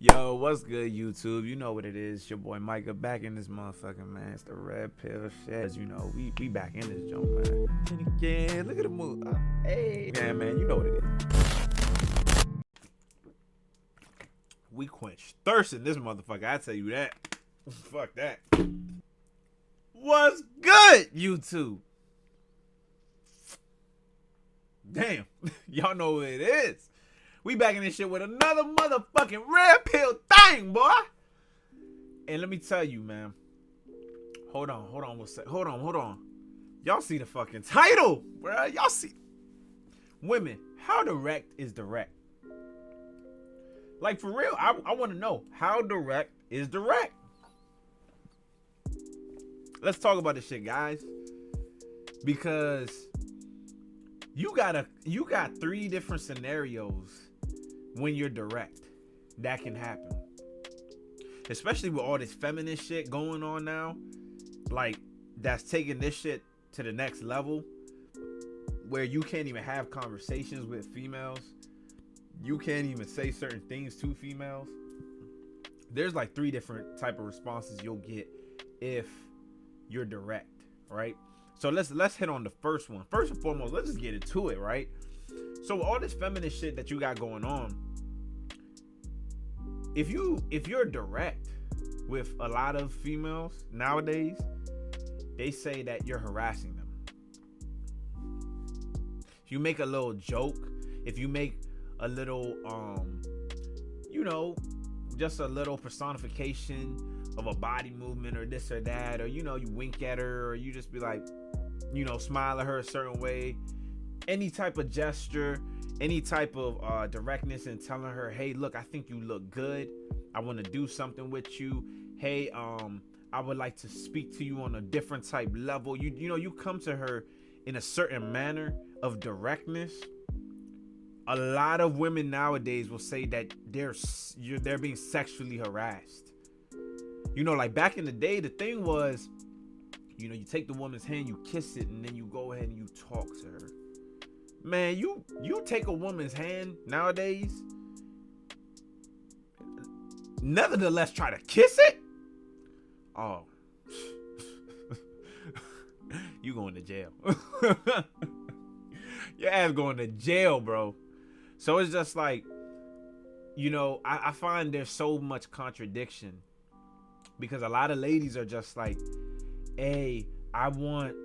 Yo, what's good, YouTube? You know what it is. Your boy Micah back in this motherfucking, man. It's the red pill shit. As you know, we back in this joint, man. And again, look at the move. Hey, yeah, man, you know what it is. We quench thirst in this motherfucker. I tell you that. Fuck that. What's good, YouTube? Damn, y'all know what it is. We back in this shit with another motherfucking red pill thing, boy. And let me tell you, man. Hold on. Hold on. Y'all see the fucking title, bro. Y'all see. Women, how direct is direct? Like, for real, I want to know, how direct is direct? Let's talk about this shit, guys. Because you got three different scenarios when you're direct that can happen, especially with all this feminist shit going on now, like that's taking this shit to the next level, where you can't even have conversations with females, you can't even say certain things to females. There's like three different type of responses you'll get if you're direct, right? So let's hit on the first one. First and foremost, let's just get into it, right? So all this feminist shit that you got going on, if you're direct with a lot of females nowadays, they say that you're harassing them. If you make a little joke, if you make a little just a little personification of a body movement or this or that, or you wink at her, or you just be like, smile at her a certain way, any type of gesture, any type of directness in telling her, hey, look, I think you look good, I want to do something with you, hey, I would like to speak to you on a different type level. You come to her in a certain manner of directness. A lot of women nowadays will say that they're being sexually harassed. Like back in the day, the thing was, you take the woman's hand, you kiss it, and then you go ahead and you talk to her. Man, you take a woman's hand nowadays, nevertheless try to kiss it? Oh. You going to jail. Your ass going to jail, bro. So it's just like, I find there's so much contradiction, because a lot of ladies are just like, hey, I want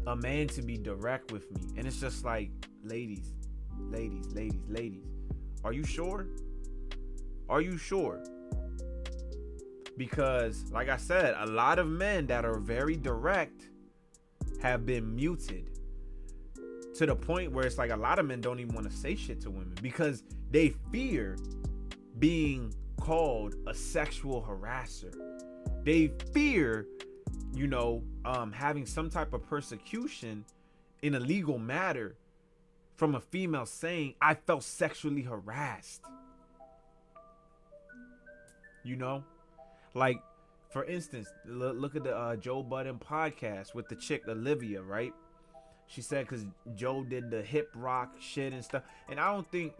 a man to be direct with me. And it's just like, ladies, are you sure? Are you sure? Because like I said, a lot of men that are very direct have been muted, to the point where it's like a lot of men don't even want to say shit to women because they fear being called a sexual harasser. They fear, having some type of persecution in a legal matter from a female saying, I felt sexually harassed. Like, for instance, look at the Joe Budden podcast with the chick Olivia, right? She said because Joe did the hip rock shit and stuff. And I don't think,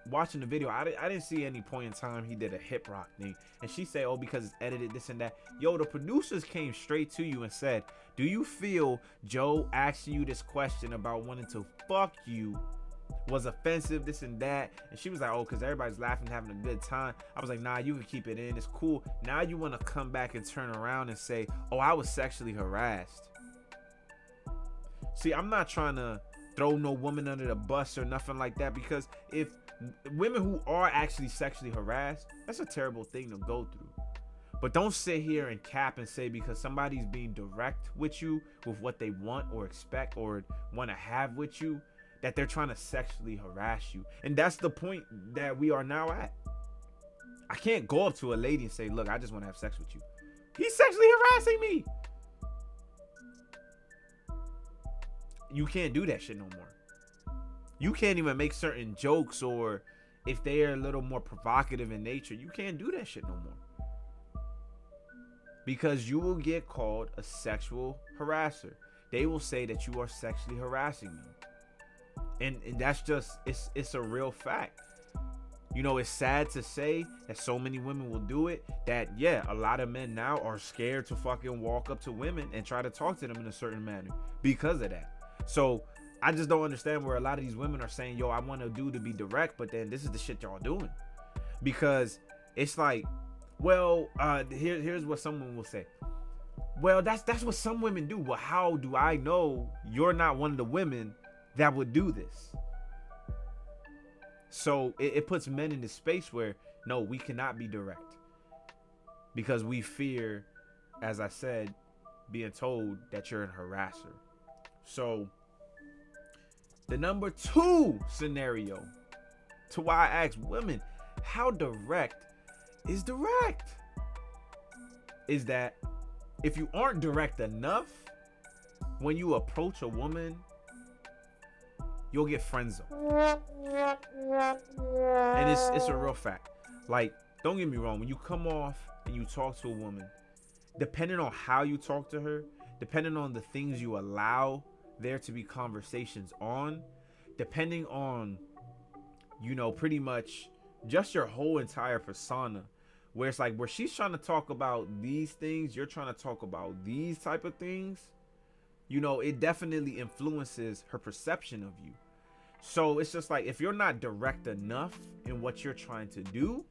watching the video, I didn't see any point in time he did a hip rock thing. And she said, oh, because it's edited, this and that. Yo, the producers came straight to you and said, do you feel Joe asking you this question about wanting to fuck you was offensive, this and that? And she was like, oh, because everybody's laughing, having a good time. I was like, nah, you can keep it in. It's cool. Now you want to come back and turn around and say, oh, I was sexually harassed. See, I'm not trying to throw no woman under the bus or nothing like that, because if women who are actually sexually harassed, that's a terrible thing to go through. But don't sit here and cap and say because somebody's being direct with you with what they want or expect or want to have with you, that they're trying to sexually harass you. And that's the point that we are now at. I can't go up to a lady and say, look, I just want to have sex with you. He's sexually harassing me. You can't do that shit no more. You can't even make certain jokes, or if they are a little more provocative in nature, you can't do that shit no more. Because you will get called a sexual harasser. They will say that you are sexually harassing me. And that's just, it's a real fact. You know, it's sad to say that so many women will do it, that yeah, a lot of men now are scared to fucking walk up to women and try to talk to them in a certain manner because of that. So I just don't understand where a lot of these women are saying, yo, I want a dude to be direct, but then this is the shit y'all doing. Because it's like, well, here's what someone will say. Well, that's what some women do. Well, how do I know you're not one of the women that would do this? So it puts men in this space where, no, we cannot be direct. Because we fear, as I said, being told that you're an harasser. So the number 2 scenario to why I ask women, how direct is direct? Is that if you aren't direct enough, when you approach a woman, you'll get friend zoned. And it's a real fact. Like, don't get me wrong, when you come off and you talk to a woman, depending on how you talk to her, depending on the things you allow there to be conversations on, depending on, you know, pretty much just your whole entire persona, where it's like, where she's trying to talk about these things, you're trying to talk about these type of things, you know, it definitely influences her perception of you. So it's just like, if you're not direct enough in what you're trying to do,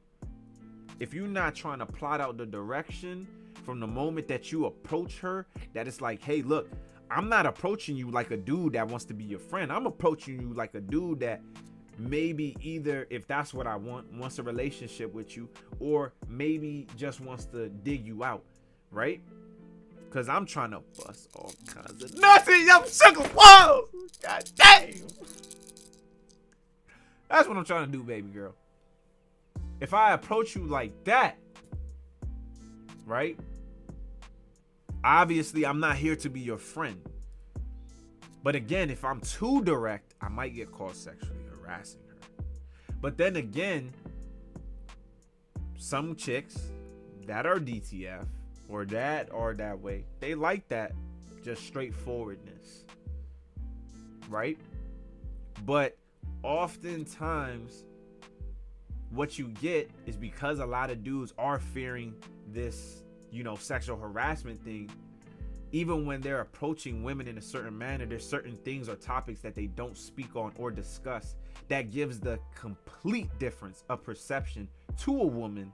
if you're not trying to plot out the direction from the moment that you approach her, that it's like, hey, look, I'm not approaching you like a dude that wants to be your friend. I'm approaching you like a dude that maybe either, if that's what I want, wants a relationship with you, or maybe just wants to dig you out, right? Because I'm trying to bust all kinds of nuts in your sugar walls. God damn. That's what I'm trying to do, baby girl. If I approach you like that, right? Obviously, I'm not here to be your friend. But again, if I'm too direct, I might get caught sexually harassing her. But then again, some chicks that are DTF or that are that way, they like that just straightforwardness, right? But oftentimes what you get is, because a lot of dudes are fearing this, you know, sexual harassment thing, even when they're approaching women in a certain manner, there's certain things or topics that they don't speak on or discuss that gives the complete difference of perception to a woman,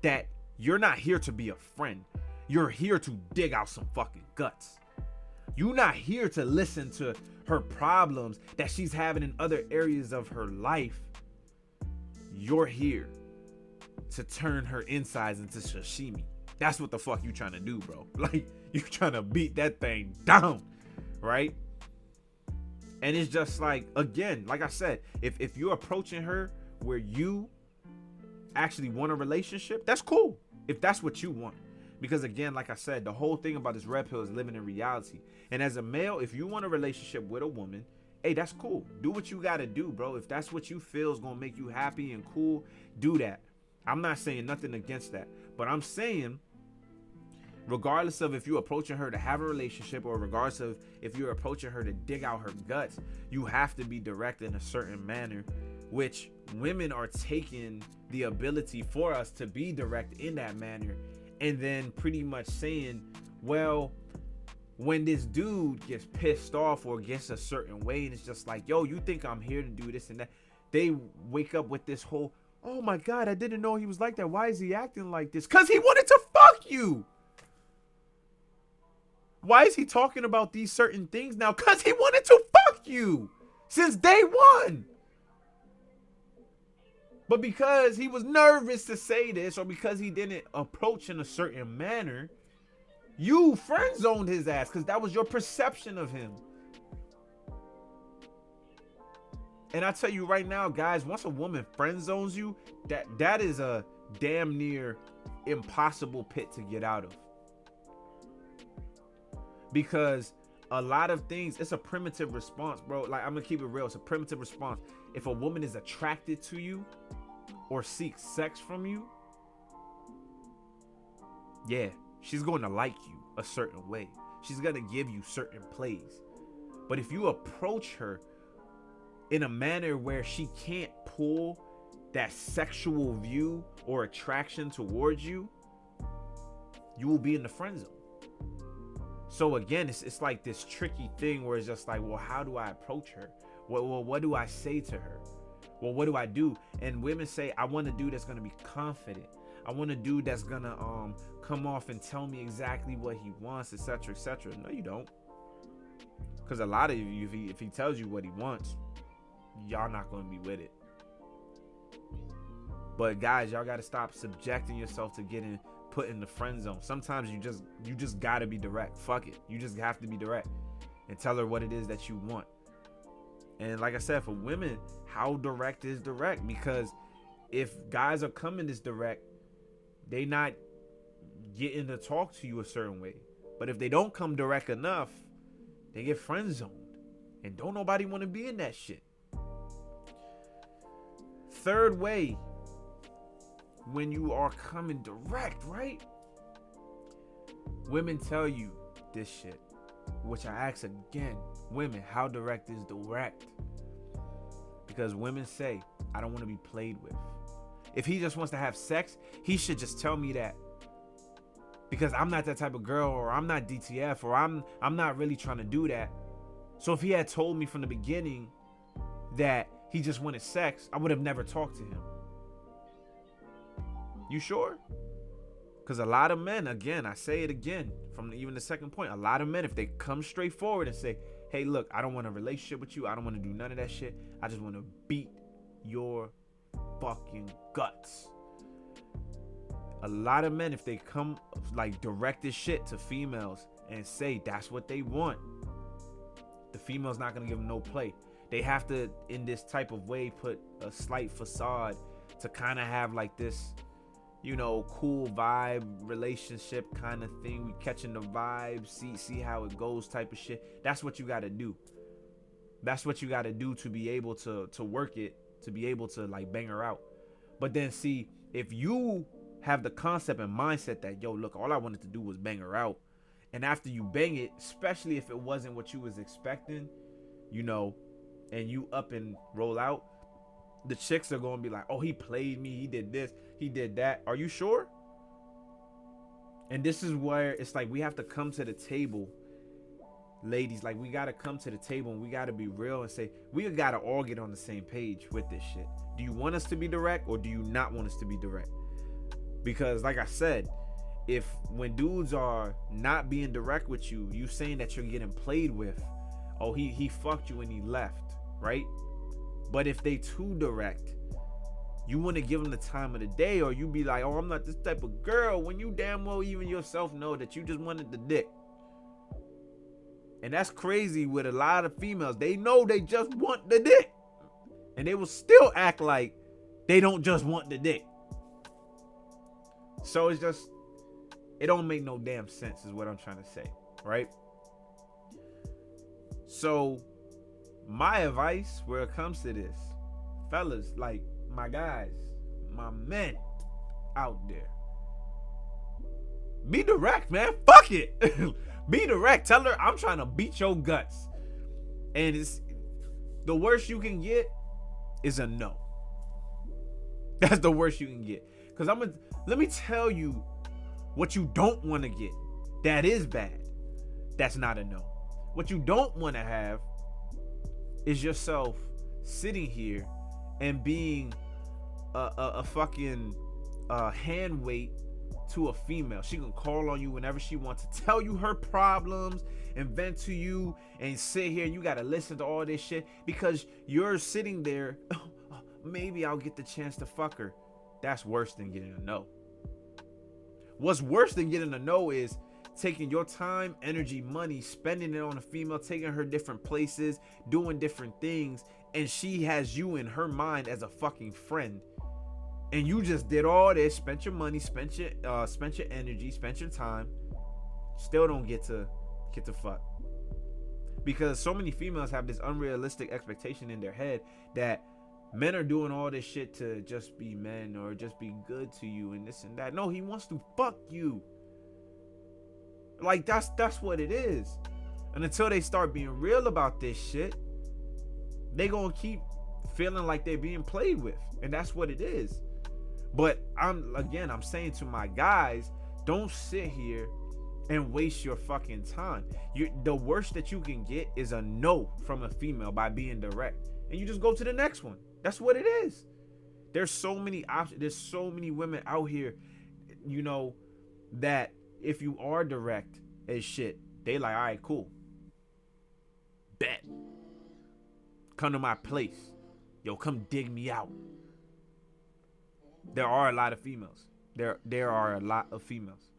that you're not here to be a friend. You're here to dig out some fucking guts. You're not here to listen to her problems that she's having in other areas of her life. You're here to turn her insides into sashimi. That's what the fuck you trying to do, bro. Like, you trying to beat that thing down, right? And it's just like, again, like I said, if you're approaching her where you actually want a relationship, that's cool. If that's what you want. Because again, like I said, the whole thing about this red pill is living in reality. And as a male, if you want a relationship with a woman, hey, that's cool. Do what you got to do, bro. If that's what you feel is going to make you happy and cool, do that. I'm not saying nothing against that. But I'm saying, regardless of if you're approaching her to have a relationship, or regardless of if you're approaching her to dig out her guts, you have to be direct in a certain manner, which women are taking the ability for us to be direct in that manner, and then pretty much saying, well, when this dude gets pissed off or gets a certain way, and it's just like, yo, you think I'm here to do this and that, they wake up with this whole, oh my God, I didn't know he was like that. Why is he acting like this? Because he wanted to fuck you. Why is he talking about these certain things now? Because he wanted to fuck you since day one. But because he was nervous to say this, or because he didn't approach in a certain manner, you friend zoned his ass because that was your perception of him. And I tell you right now, guys, once a woman friend zones you, that is a damn near impossible pit to get out of. Because a lot of things, it's a primitive response, bro. Like, I'm gonna keep it real. It's a primitive response. If a woman is attracted to you or seeks sex from you, yeah, she's going to like you a certain way. She's going to give you certain plays. But if you approach her in a manner where she can't pull that sexual view or attraction towards you, you will be in the friend zone. So again, it's like this tricky thing where it's just like, well, how do I approach her? What do I say to her? Well, what do I do? And women say, I want a dude that's gonna be confident. I want a dude that's gonna come off and tell me exactly what he wants, etc., etc. No, you don't. Because a lot of you, if he tells you what he wants, y'all not gonna be with it. But guys, y'all gotta stop subjecting yourself to getting put in the friend zone. Sometimes you just gotta be direct. Fuck it. You just have to be direct and tell her what it is that you want. And like I said, for women, how direct is direct? Because if guys are coming this direct, they not getting to talk to you a certain way. But if they don't come direct enough, they get friend zoned. And don't nobody want to be in that shit. Third way, when you are coming direct, right? Women tell you this shit, which I ask again, women, how direct is direct? Because women say, I don't want to be played with. If he just wants to have sex, he should just tell me that. Because I'm not that type of girl, or I'm not DTF, or I'm not really trying to do that. So if he had told me from the beginning that he just wanted sex, I would have never talked to him. You sure? Because a lot of men, again, I say it again, from even the second point, a lot of men, if they come straight forward and say, hey, look, I don't want a relationship with you, I don't want to do none of that shit, I just want to beat your fucking guts. A lot of men, if they come like direct as shit to females and say that's what they want, the female's not going to give them no play. They have to, in this type of way, put a slight facade to kind of have like this, you know, cool vibe relationship kind of thing. We catching the vibe, see how it goes type of shit. That's what you got to do. That's what you got to do to be able to work it, to be able to like bang her out. But then see, if you have the concept and mindset that, yo, look, all I wanted to do was bang her out, and after you bang it, especially if it wasn't what you was expecting, you know, and you up and roll out, the chicks are going to be like, oh, he played me, he did this, he did that. Are you sure? And this is where it's like we have to come to the table, ladies. Like, we got to come to the table and we got to be real and say, we got to all get on the same page with this shit. Do you want us to be direct, or do you not want us to be direct? Because like I said, if when dudes are not being direct with you, you saying that you're getting played with, oh, he fucked you and he left, right? But if they too direct, you want to give them the time of the day, or you be like, oh, I'm not this type of girl, when you damn well even yourself know that you just wanted the dick. And that's crazy with a lot of females. They know they just want the dick, and they will still act like they don't just want the dick. So it's just, it don't make no damn sense is what I'm trying to say, right? So my advice where it comes to this, fellas, like my guys, my men out there, be direct, man. Fuck it. Be direct. Tell her, I'm trying to beat your guts. And it's the worst you can get is a no. That's the worst you can get. Because let me tell you what you don't want to get. That is bad. That's not a no. What you don't want to have is yourself sitting here and being a fucking hand weight to a female. She can call on you whenever she wants to tell you her problems and vent to you and sit here and you got to listen to all this shit because you're sitting there, maybe I'll get the chance to fuck her. That's worse than getting a no. What's worse than getting a no is taking your time, energy, money, spending it on a female, taking her different places, doing different things, and she has you in her mind as a fucking friend. And you just did all this, spent your money, spent your energy, spent your time, still don't get to fuck. Because so many females have this unrealistic expectation in their head that men are doing all this shit to just be men or just be good to you and this and that. No, he wants to fuck you. Like, that's what it is. And until they start being real about this shit, they gonna keep feeling like they're being played with, and that's what it is. But I'm saying to my guys, don't sit here and waste your fucking time. The worst that you can get is a no from a female by being direct, and you just go to the next one. That's what it is. There's so many options. There's so many women out here, that if you are direct as shit, they like, all right, cool, bet, come to my place, yo, come dig me out. There are a lot of females. There are a lot of females.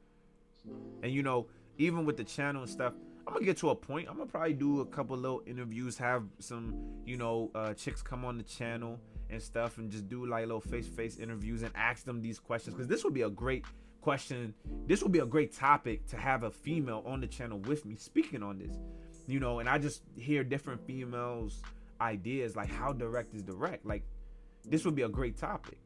And even with the channel and stuff, I'm gonna get to a point. I'm gonna probably do a couple little interviews, have some, chicks come on the channel and stuff, and just do like little face-to-face interviews and ask them these questions, because this would be a great question. This would be a great topic to have a female on the channel with me speaking on this, and I just hear different females' ideas, like how direct is direct. Like, this would be a great topic,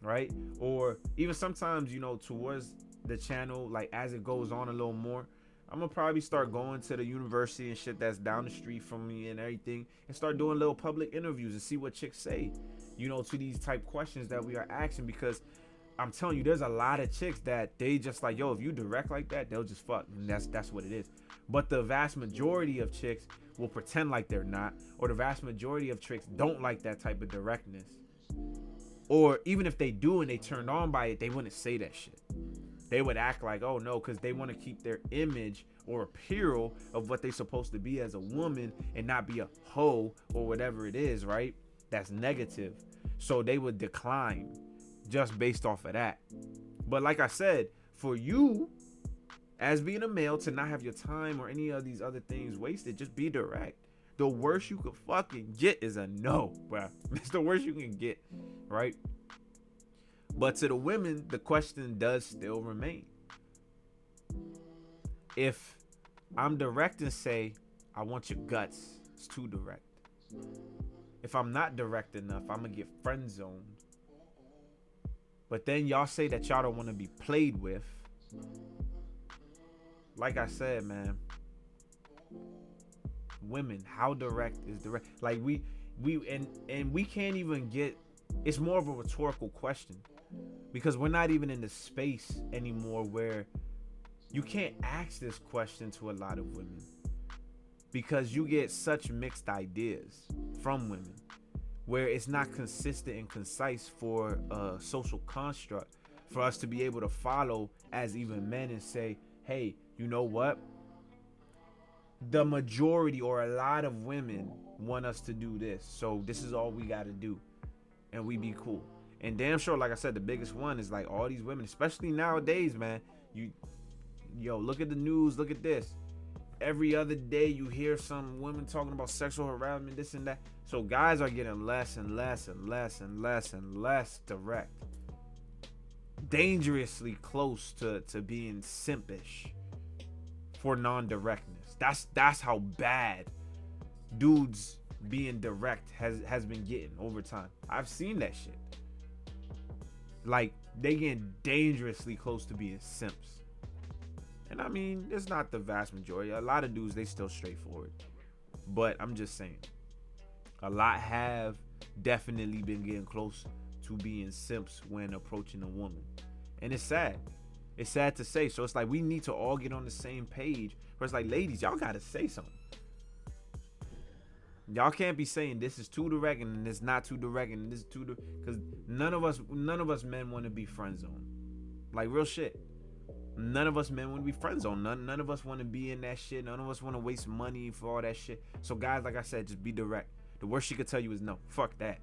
right? Or even sometimes, towards the channel, like as it goes on a little more, I'm gonna probably start going to the university and shit that's down the street from me and everything, and start doing little public interviews and see what chicks say, to these type questions that we are asking. Because I'm telling you, there's a lot of chicks that they just like, yo, if you direct like that, they'll just fuck, and that's what it is. But the vast majority of chicks will pretend like they're not, or the vast majority of chicks don't like that type of directness. Or even if they do and they turned on by it, they wouldn't say that shit. They would act like, oh no, because they want to keep their image or appeal of what they're supposed to be as a woman, and not be a hoe or whatever it is, right? That's negative. So they would decline just based off of that. But like I said, for you as being a male to not have your time or any of these other things wasted, just be direct. The worst you could fucking get is a no, bro. It's the worst you can get, right? But to the women, the question does still remain. If I'm direct and say, I want your guts, it's too direct. If I'm not direct enough, I'm gonna get friend zoned. But then y'all say that y'all don't want to be played with. Like I said, man, women, how direct is direct? Like we can't even get, it's more of a rhetorical question, because we're not even in the space anymore where you can't ask this question to a lot of women, because you get such mixed ideas from women where it's not consistent and concise for a social construct for us to be able to follow as even men and say, hey, you know what? The majority or a lot of women want us to do this, so this is all we got to do, and we be cool. And damn sure, like I said, the biggest one is like all these women, especially nowadays, man. Look at the news, look at this. Every other day you hear some women talking about sexual harassment, this and that. So guys are getting less and less and less and less and less direct. Dangerously close to being simpish for non-directness. That's how bad dudes being direct has been getting over time. I've seen that shit. Like, they getting dangerously close to being simps. And I mean, it's not the vast majority. A lot of dudes, they still straightforward. But I'm just saying, a lot have definitely been getting close to being simps when approaching a woman. And it's sad. It's sad to say. So it's like we need to all get on the same page. Where it's like, ladies, y'all gotta say something. Y'all can't be saying this is too direct and it's not too direct and this is too direct, because none of us men want to be friend zoned. Like, real shit. None of us men want to be friend zoned. None of us want to be in that shit. None of us want to waste money for all that shit. So guys, like I said, just be direct. The worst she could tell you is no. Fuck that.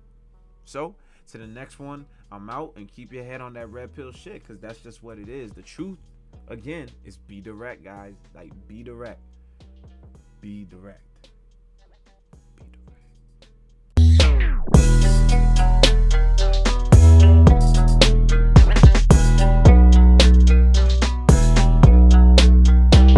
So to the next one, I'm out, and keep your head on that red pill shit, because that's just what it is. The truth, again, is be direct, guys. Like, be direct. Be direct.